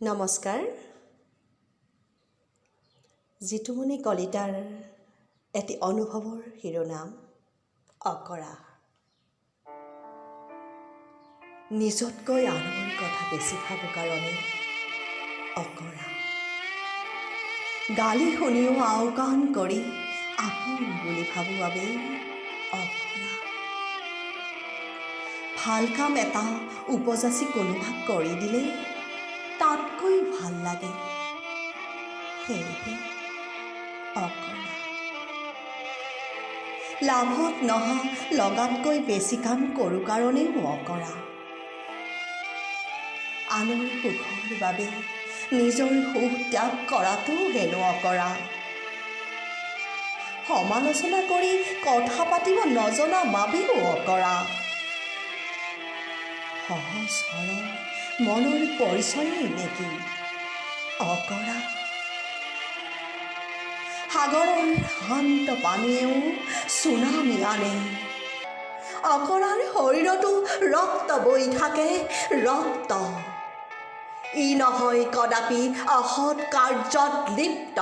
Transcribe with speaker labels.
Speaker 1: নমস্কাৰ। জিতুমণি কলিতাৰ এটি অনুভৱৰ শিৰোনাম অকৰা। নিজতকৈ আনৰ কথা বেছি ভাবোঁ কাৰণে অকৰা। গালি শুনিও আওকাণ কৰি আপোন বুলি ভাবোঁ বাবেই অকৰা। ভাল কাম এটা উপযাচি কোনোবাক কৰি দিলে তাতকৈ ভাল লাগে, সেয়েহে অকৰা। লাভত নহা লগাতকৈ বেছি কাম কৰোঁ কাৰণেও অকৰা। আনৰ সুখৰ বাবে নিজৰ সুখ ত্যাগ কৰাটো হেনো অকৰা। সমালোচনা কৰি কথা পাতিব নজনা বাবেও অকৰা। সহজ সৰল মনৰ পৰিচয়েই নেকি অকৰা? সাগৰৰ শান্ত পানীয়েও চুনামি আনে। অকৰাৰ শৰীৰতো ৰক্ত বৈ থাকে, ৰক্ত। ই নহয় কদাপি অসৎ কাৰ্যত লিপ্ত।